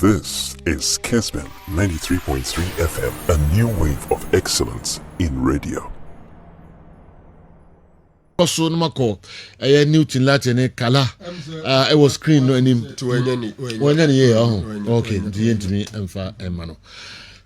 This is Kessben 93.3 FM, a new wave of excellence in radio. Also, no mako. Newton Latin Kala. I was screen no him to any. Okay, the into me and for Emmanuel.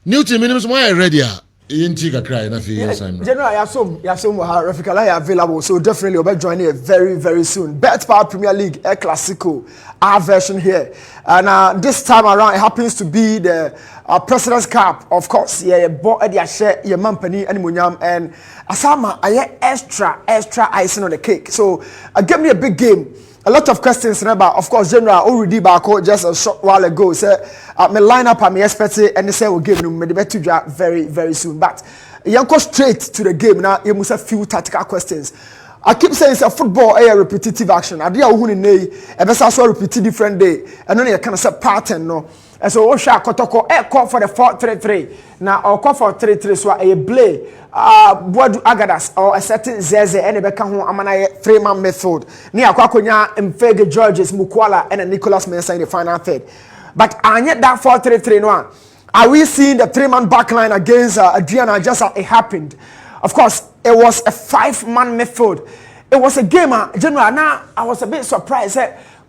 Newton minimum why ready. Inti cry na fi time. General Yasom Rafikala available, so definitely we'll be joining it very soon. Bet Power Premier League El Clasico, our version here, and this time around it happens to be the President's Cup, of course. Yeah, bought the share your company and munyam and asama I extra icing on the cake. So give me a big game. A lot of questions about, of course, General already back just a short while ago. Say, my lineup I'm expecting and they say we'll give them to draft very soon. But you go straight to the game now. You must have few tactical questions. I keep saying it's a football a repetitive action. I did a win nay, and that's also repeat different day. And then you kind of say pattern no. And so Osha Kotoko call for the 4-3-3. Now or call for 3-3 so a play. What do Agadas or a certain Zeze and a Beckham Amana 3-man method. Near Kwakonya and Fege Georges Mukwala and Nicholas Mensah in the final third. But I yet that 4-3-3 no. Are we seeing the 3-man backline against Adriana just as it happened? Of course, it was a 5-man method. It was a game, General. Now I was a bit surprised.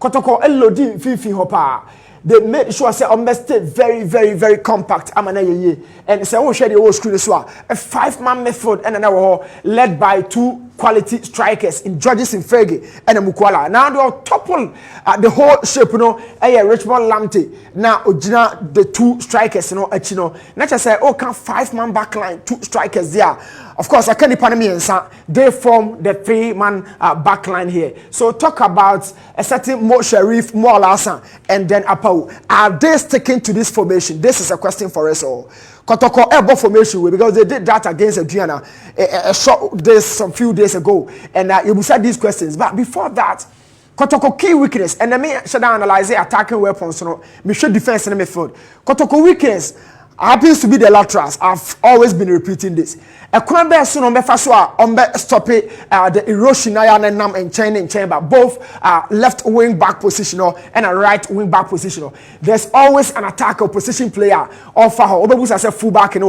Kotoko Elodi Fifi Hopa. They made sure say stay very compact. And say oh share the whole screen as well. A 5-man method and another led by two quality strikers in Georges in Fergie and Mukwala. Now they will topple the whole shape, Richmond Lamptey. Now Ojina the two strikers, not just say oh can 5-man backline, two strikers there. Of course, I can't depend me they form the 3-man backline here. So talk about a certain Mo Sharif, Mo Alasan, and then Apau. Are they sticking to this formation? This is a question for us all. Kotoko elbow formation because they did that against Adriana some few days ago, and you will say these questions. But before that, Kotoko key weakness, and let me should analyze the attacking weapons. Me should defense in the midfield. Kotoko weakness happens to be the laterals. I've always been repeating this. A crumble soon on stop it the erosion and chain but both left wing back position and a right wing back position. There's always an attacker position player offer her. Obebusa as a fullback in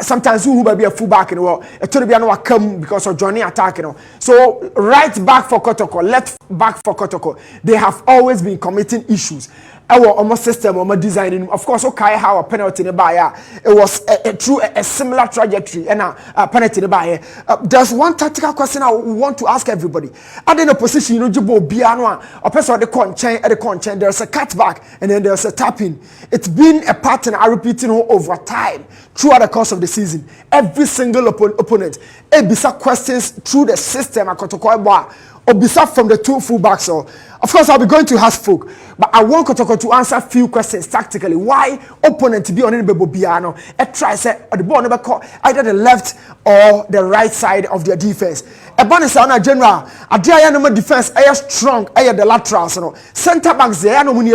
sometimes who will be a fullback in a Tobiano come because of Johnny attacking. So right back for Kotoko, left back for Kotoko. They have always been committing issues. Our almost system or designing, of course, okay, how a penalty in the it was a similar trajectory and a penalty in the there's one tactical question I want to ask everybody. Are they in a position, Jibo Biano, or person at the conchain, there's a cutback and then there's a tapping. It's been a pattern I repeating over time throughout the course of the season. Every single opponent, Ebisa questions through the system at Kotoko Obisa from the two fullbacks. So, of course, I'll be going to Hasfolk, but I want Kotoko to answer a few questions tactically. Why opponent to be on Bebo Biano? A try set the ball never caught either the left or the right side of their defense. A bonus on a general, a diagonal defense, a strong, a the laterals, center backs there, no money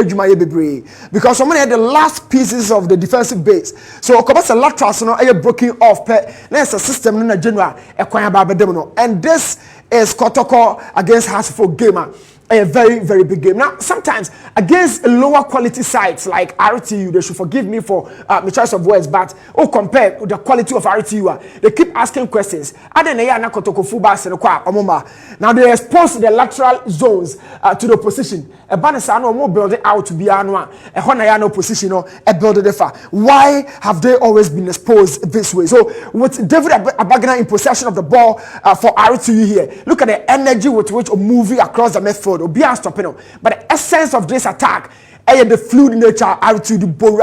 because someone had the last pieces of the defensive base. So, Kobasa laterals, a broken off, there's a system in a general, a quite and this is Kotoko against Hasfolk gamer. A very big game. Now, sometimes against lower quality sites like RTU, they should forgive me for my choice of words, but compare with the quality of RTU, they keep asking questions. Now they expose the lateral zones to the position. A banner more build it out to be a honayano position or a build it. Why have they always been exposed this way? So with David Abagana in possession of the ball for RTU here, look at the energy with which moving across the midfield. But the essence of this attack is the fluid nature to the ball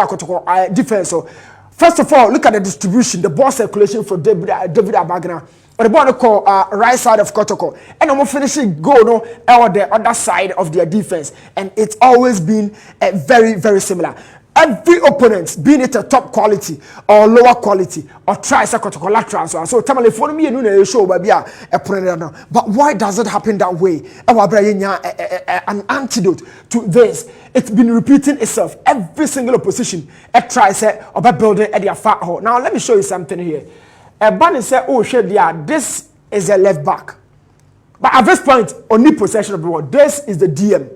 defense. So first of all, look at the distribution, the ball circulation for David Abagana. Or the ball call right side of Kotoko. And I'm finishing goal on the other side of their defense. And it's always been very similar. Every opponent, being it a top quality or lower quality or tries a collateral. So tamale for me and show baby a opponent. But why does it happen that way? An antidote to this. It's been repeating itself. Every single opposition tries or building at their far hole. Now let me show you something here. A banner said, oh shit, yeah, this is a left back. But at this point, only possession of the ball. This is the DM.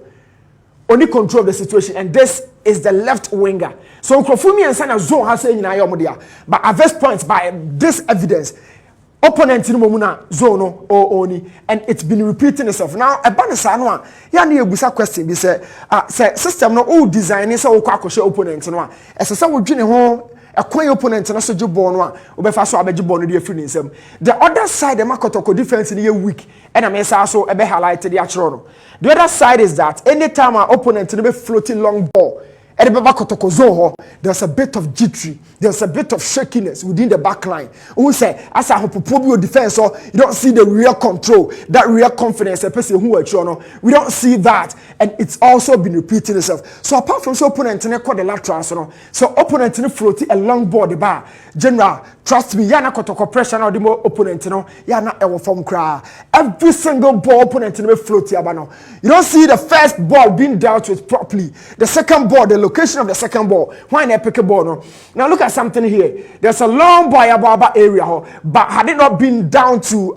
Only control of the situation, and this is the left winger. So Krofumi and Sana zone has saying in Ayomodia. But at this point, by this evidence, opponent in Momuna zone or oni, and it's been repeating itself. Now, a banisanwa, yani busa question be say system no all design is all kwakoshe opponent no. As a would jine ho a coin opponent and so jibon one, obefa so abejibon the free in the other side, the Makotoko defense in a week, and I may also a be highlighted the Atrono. The other side is that anytime our opponent to be floating long ball, there's a bit of jittery, there's a bit of shakiness within the back line. Who say, as a hope defense, or you don't see the real control, that real confidence, a person who we don't see that, and it's also been repeating itself. So apart from so opponent in the lateral, so opponent in floating a long ball the bar. General, trust me, yana kotoko pressure now the more opponent, yana ever form cry. Every single ball opponent in the float yabano. You don't see the first ball being dealt with properly. The second ball, the location of the second ball. Why not pick a ball? No? Now look at something here. There's a long ball about area, but had it not been down to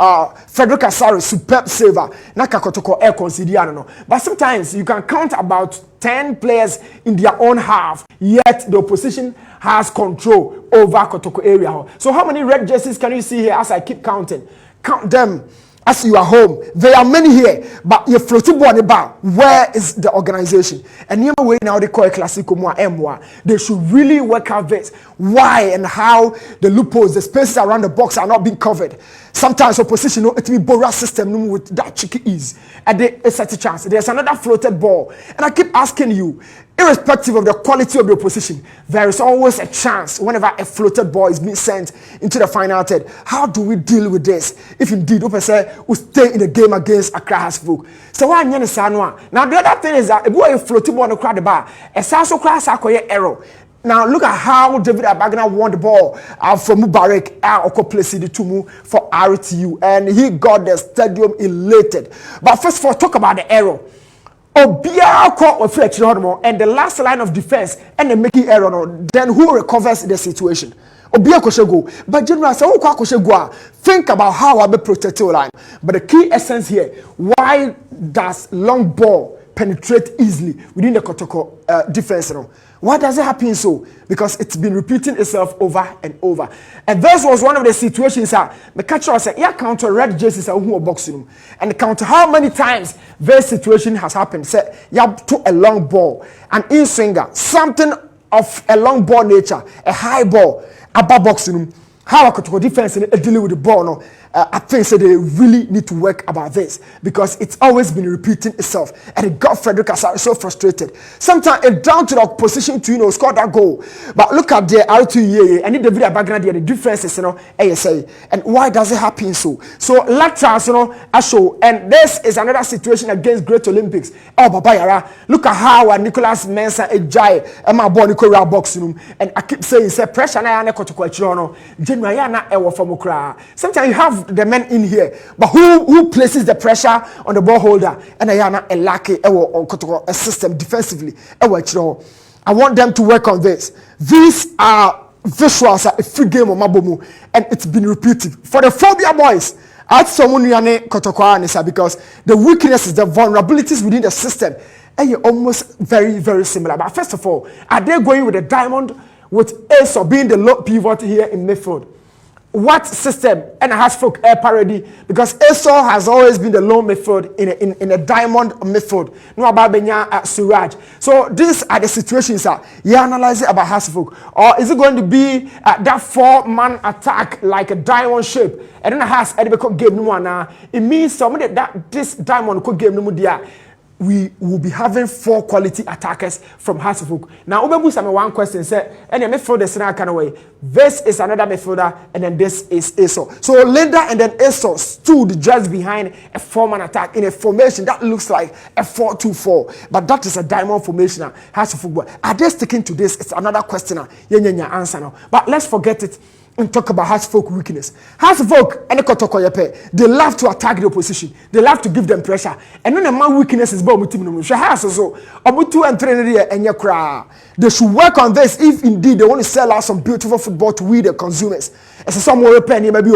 Frederick Asari, superb saver, naka kotoko air considiano. But sometimes you can count about 10 players in their own half, yet the opposition has control over Kotoko area. So how many red jerseys can you see here as I keep counting? Count them as you are home. There are many here, but you're floating on the bar. Where is the organization? And the way now they call it Classico Moa Mwa. They should really work out this. Why and how the loopholes, the spaces around the box are not being covered. Sometimes opposition, it will be Bora system with that cheeky ease. And there's such a chance. There's another floated ball. And I keep asking you, irrespective of the quality of the opposition, there is always a chance whenever a floated ball is being sent into the final third. How do we deal with this? If indeed we stay in the game against Accra Hasbrook. So why now the other thing is that if we floated ball on the crowd the bar, it's also class error. Now look at how David Abagana won the ball from Mubarak placed the Tumu for RTU, and he got the stadium elated. But first of all, talk about the error. Obia caught reflection and the last line of defense and the making error. Then who recovers the situation? Obia Koshego. But General say Koshego. Think about how I be protect your line. But the key essence here, why does long ball penetrate easily within the Kotoko defense? Why does it happen so? Because it's been repeating itself over and over. And this was one of the situations the catcher said, yeah, count red jerseys who are boxing. And count how many times this situation has happened. Say, yeah, took a long ball, an in-swinger, something of a long ball nature, a high ball, about boxing. How I could defense and dealing with the ball. No? I think so they really need to work about this because it's always been repeating itself, and it got Frederick Asari so frustrated. Sometimes it's down to the position to score that goal. But look at the R2 and the David Abagana the differences, ASA. And why does it happen so? So laterals, I show, and this is another situation against Great Olympics. Oh, Babayara, look at how Nicholas Mensah Ejai and my body Korea boxing, and I keep saying, say pressure na yana koto kwachirono. Generally, ewo from Okra. Sometimes you have the men in here, but who places the pressure on the ball holder? And I am a lucky a system defensively. I want them to work on this. These are visuals, a free game of Mabomu, and it's been repeated for the phobia boys. Because the weaknesses, the vulnerabilities within the system, and you're almost very, very similar. But first of all, are they going with a diamond with Ace or being the low pivot here in midfield? What system and has folk air parody because Esau has always been the low midfield in a diamond midfield. No about Benya Suraj. So these are the situations that you analyze it about Hasfolk. Or is it going to be that 4-man attack like a diamond shape? And then has Edibeko game no one. It means somebody that this diamond could game no more. We will be having 4 quality attackers from Hasselhoek. Now, Ubebu one question said, and the midfielder is not kind of way. This is another midfielder, and then this is Esau. So Linda and then Esau stood just behind a 4-man attack in a formation that looks like a 4-2-4, but that is a diamond formation. Hasselhoek. Are they sticking to this? It's another question. Answer now. But let's forget it and talk about Hasfolk weakness. Hasfolk and the they love to attack the opposition. They love to give them pressure. And when a man weakness is born, they should work on this if indeed they want to sell out some beautiful football to we the consumers. As some more penny maybe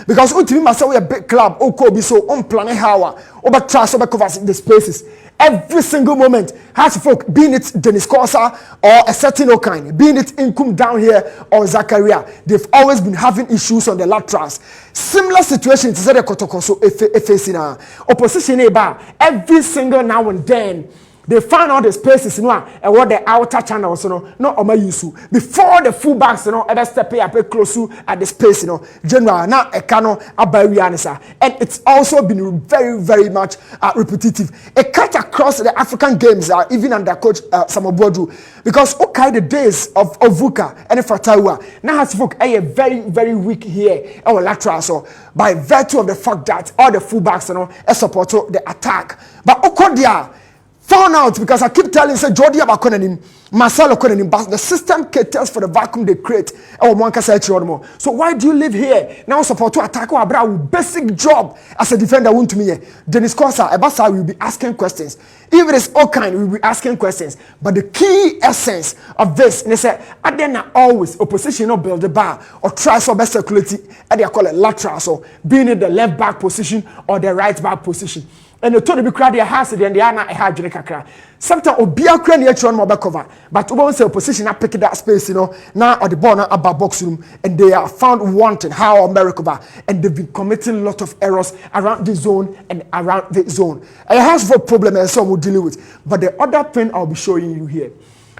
because ultimately myself a big club, be so on planet how over trust over covers the spaces. every single moment. Has folk, being it Dennis Kosa or a certain Okine, being it Inkum down here or Zakaria, they've always been having issues on the laterals. Similar situations is the Kotokoso facing opposition every single now and then. They find all the spaces, and what the outer channels, not on my use. Before the fullbacks, ever step up close to at the space, general, now a cano, and it's also been very, very much repetitive. A cut across the African games, even under coach Samobodu, because okay, the days of Vuka and Fatawa now has folk a very, very weak here, our lateral, so by virtue of the fact that all the fullbacks, support the attack, but Okodia. Found out because I keep telling say Jordi Abakonanim, Marcelo Konanim, but the system caters for the vacuum they create. So why do you live here? Now support to attack or Abra basic job as a defender won't to me. Dennis Kosa, Ebasa will be asking questions. If it is all kind, we will be asking questions. But the key essence of this, they say, I then always opposition or build the bar or try some best security and they call it lateral, so being in the left back position or the right back position. And the told be crowd their house and they are not a hard kakra. Sometimes Obia crane each one more cover, but we won't say opposition I pick that space, now or the ball now about box room, and they are found wanting how America and they've been committing a lot of errors around the zone and around the zone. A house for problem and some will deal with. But the other thing I'll be showing you here.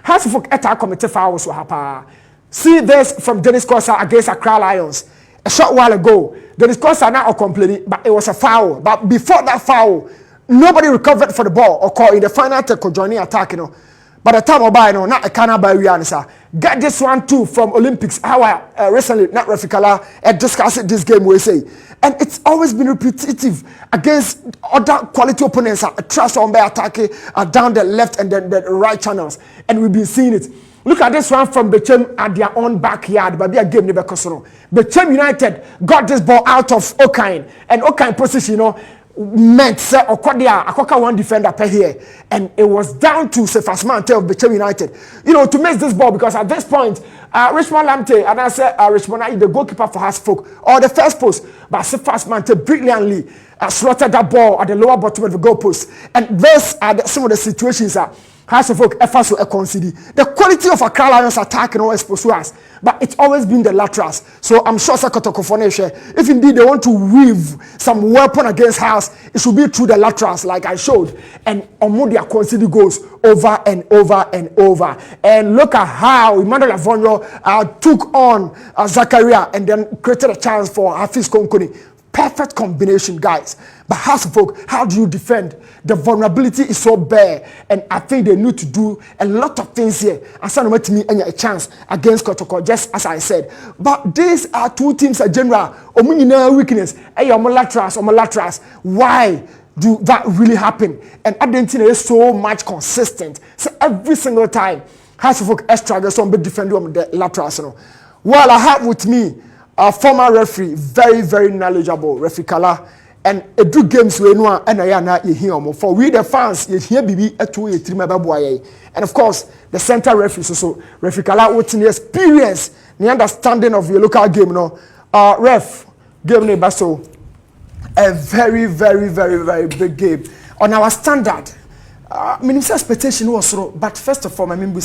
House for attack committee fouls happen. See this from Dennis Kosa against Accra Lions. A short while ago, the discourse are now complaining, but it was a foul. But before that foul, nobody recovered for the ball or call in the final tackle joining attack. By the time I not a canna by Riansa. Get this one too from Olympics. How I recently not Refikala discussed this game we say, and it's always been repetitive against other quality opponents. Trust on by attacking down the left and then the right channels, and we've been seeing it. Look at this one from Bechem at their own backyard, but their game never Kosono. Bechem United got this ball out of Okine, and Okine position, meant say Okodia, Akoka one defender per here, and it was down to Sefasman of Bechem United, to miss this ball because at this point, Richmond Lamte and I said Richmond the goalkeeper for Hasfolk or the first post, but Sefasman brilliantly slaughtered that ball at the lower bottom of the goalpost, and these are some of the situations that. House of folk efforts to consider the quality of Accra Lions attack and all exposed to us, but it's always been the laterals. So I'm sure if indeed they want to weave some weapon against House, it should be through the laterals, like I showed, and Omodia consider goes over and over and over. And look at how Emmanuel Avonyo took on Zakaria and then created a chance for Hafiz Konkoni. Perfect combination, guys. But House of Folk, how do you defend? The vulnerability is so bare, and I think they need to do a lot of things here. And so to me a chance against Kotoko, just as I said. But these are two teams in general. Omunina weakness. Laterals. Why do that really happen? And Argentina is so much consistent. So every single time, House of Folk extra some big defender on the laterals. Well, I have with me a former referee, very, very knowledgeable, Referee Kala, and a do games we know and I na here for we the fans you hear bibi eto e tiri mababoaye. And of course the center referee so Referee Kala with experience, the understanding of your local game ref game ne baso a very, very, very, very big game on our standard. Minister expectation was but first of all, I mean,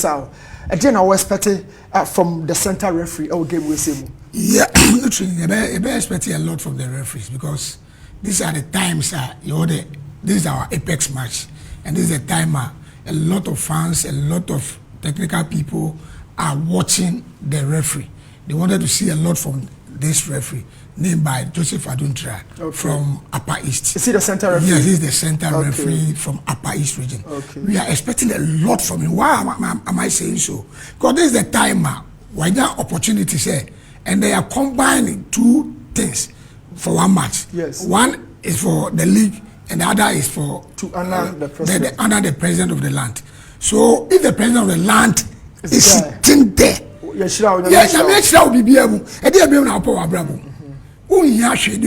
again, I was expecting from the center referee our game we see. Yeah, I expecting a lot from the referees because these are the times this is our apex match, and this is the time a lot of fans, a lot of technical people are watching the referee. They wanted to see a lot from this referee, named by Joseph Aduntra from Upper East. Is he the center referee? Yes, he's the center referee from Upper East region. We are expecting a lot from him. Why am I saying so? Because this is the time why there are opportunities here, and they are combining two things for one match. Yes. One is for the league, and the other is for to honor the president. Honor the president of the land. So if the president of the land is sitting there, yes, will be able. And they are now power bravo. Oh, yeah, say,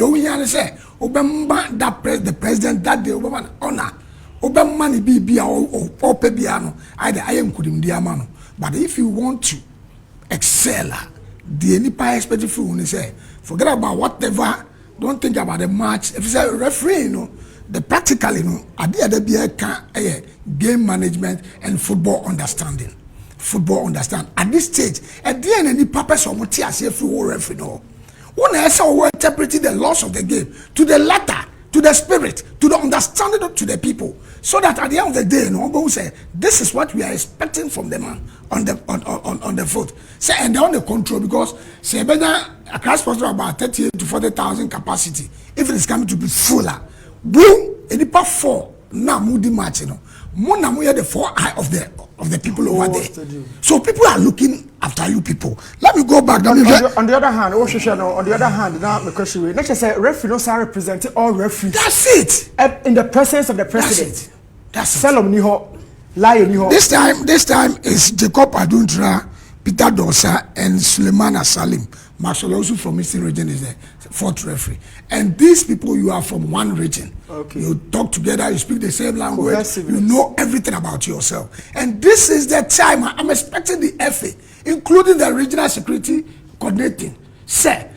Obama that the president that day Obama honor. Obama money be or pebiano. Either I am couldn't diamano. But if you want to excel, the any pie expected for say, forget about whatever. Don't think about the match. If it's a referee, the practically, you know, idea that be a game management and football understanding. Football understand at this stage. At the end, any purpose of what I say for referee no. When I say we interpreting the laws of the game to the letter, to the spirit, to the understanding to the people, so that at the end of the day, no one will say this is what we are expecting from the man on the foot. Say and they're on the control because say better a class was about 38 to 40,000 capacity. If it is coming to be fuller, boom, any part 4 now moody match, you know. More now we are the 4 eye of the people over there. So people are looking after you people. Let me go back. On the other hand, now the question let's just say referee no say represent all referees. That's it. In the presence of the president. That's it. Salom Niho, Lion Niho. This time is Jacob Aduntra, Peter Dosa, and Suleiman Salim. Marshall also from Eastern region is the 4th referee. And these people, you are from one region. Okay. You talk together, you speak the same language, you know everything about yourself. And this is the time I'm expecting the FA, including the regional security coordinating. Say,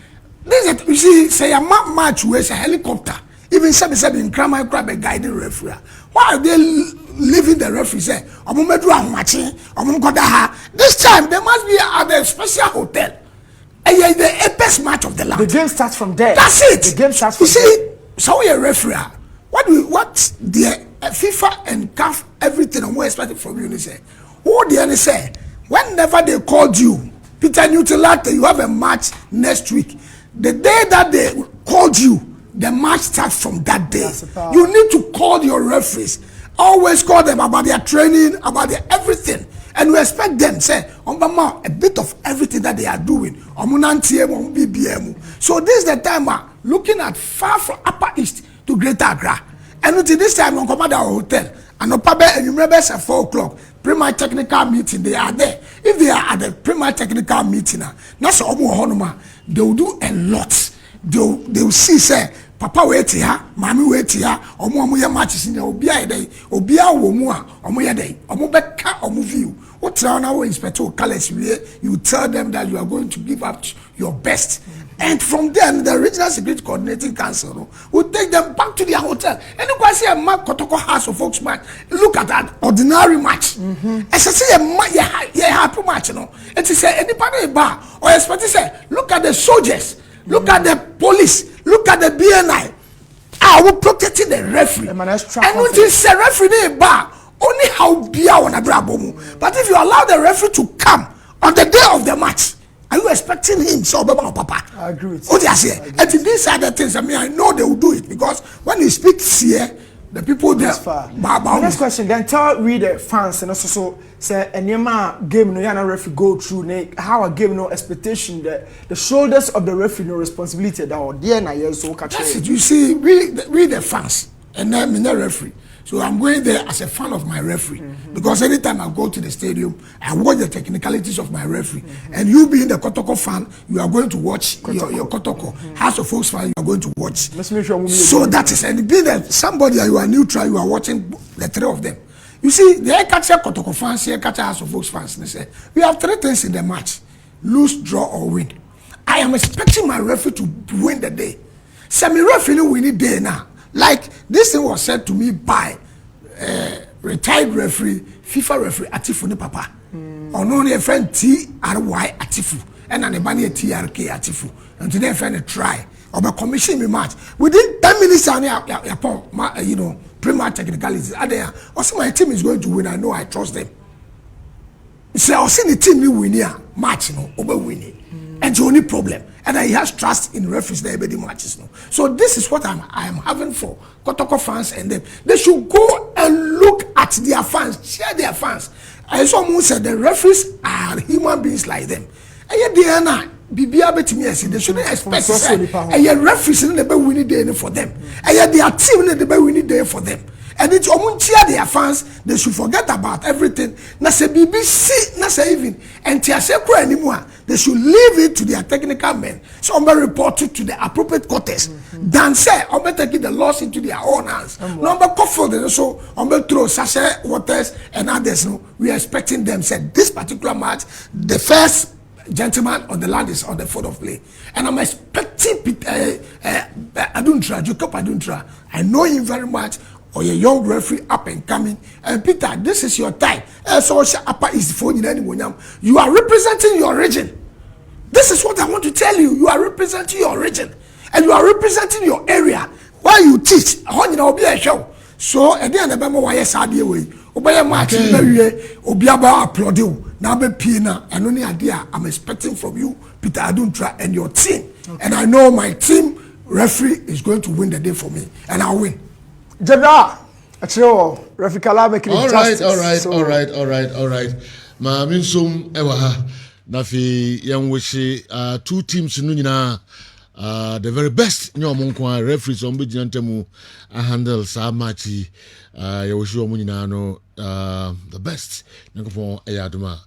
this is, you see, say a match with a helicopter. Even some in Krama Crab a guiding referee. Why are they leaving the referee? Say, this time they must be at a special hotel. And the apex match of the land. The game starts from there. That's it. The game starts from there. You see, so we a referee. What the FIFA and CAF, everything and we expected from you, they say. Who they say? Whenever they called you, Peter Newton Latte, you have a match next week. The day that they called you, the match starts from that day. You need to call your referees. Always call them about their training, about their everything. And we expect them, say, a bit of everything that they are doing. So this is the time we're looking at far from Upper East to Greater Accra. And until this time, we come at our hotel. And you remember at 4 o'clock, primary technical meeting, they are there. If they are at the primary technical meeting, that's all they will do a lot. They will see, say, Papa wait here, Mammy wait here, or matches in the Obia Womua, or Moya day, or Mobeka or Movie. What now inspector colors you tell them that you are going to give up your best. And from then the regional security coordinating council will take them back to their hotel. And you can see a Mark Kotoko House of Folks match. Look at that ordinary match. As I say a happy match, you know. It is anybody bar or expect to say, look at the soldiers. Look at the police. Look at the BNI. I will protect the referee. And when you say referee bar, only how beer on a brabomu. But if you allow the referee to come on the day of the match, are you expecting him? So, Papa. I agree with you. What I say? And these are the things. I mean, I know they will do it because when he speaks here, the people there. Next question. Then tell the fans and also so say any game no yana referee go through. How a game no expectation the shoulders of the referee no responsibility that or there na yes so catch. That's it. You see, we the fans and I'm the referee. So I'm going there as a fan of my referee because anytime I go to the stadium, I watch the technicalities of my referee. And you being the Kotoko fan, you are going to watch your Kotoko. House of Folks fan, you are going to watch. So that is, and being somebody that you are neutral, you are watching the 3 of them. You see, the Ekacha Kotoko fans, the Ekacha House of Folks fans, they say, we have 3 things in the match: lose, draw, or win. I am expecting my referee to win the day. Semi-referee winning day now. Like this thing was said to me by retired referee, FIFA referee Atifu ne papa. Only a friend TRY Atifu and an Ebani TRK Atifu. And today a friend try or my commission me match within 10 minutes. You know, premier technicalities are there. Also, my team is going to win. I know I trust them. So I'll see the team we win here match, you know, over winning. And the only problem. And he has trust in referees that everybody matches. No? So this is what I am having for Kotoko fans and them. They should go and look at their fans, share their fans. I someone said the referees are human beings like them. And yet they are not. They shouldn't expect and referees in the best winning day for them. And yet their team in the best winning day for them. And it's cheer their fans, they should forget about everything. Na say BBC, na say even and Tiaseko anymore. They should leave it to their technical men. So report it to the appropriate quarters. Than say taking the laws into their own hands. Number comfort so throw sachet waters and others. No, we are expecting them say this particular match, the first gentleman on the land is on the foot of play. And I'm expecting see Aduntra, Jacob Aduntra. I know him very much. Or a young referee up and coming. And Peter, this is your time. So Upper is phone in anyone. You are representing your region. This is what I want to tell you. You are representing your region. And you are representing your area. Why you teach? I want you to be a show. So at the end of the day, why you say way? Obey match, Obiaba applaud you. Now be Pina, and only idea I'm expecting from you, Peter Aduntra, and your team. Okay. And I know my team referee is going to win the day for me, and I'll win. Jebra, actually, referee Kala making justice. All right. Ma minsum ewa nafi young wishi two teams nunina. The very best nyomonkwa referees on bijantemu handle sa matchi yawushu omunina no the best nakofo eyaduma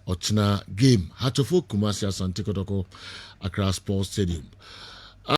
ochina game Hatofo Kumasi Asante Kotoko Accra Sports Stadium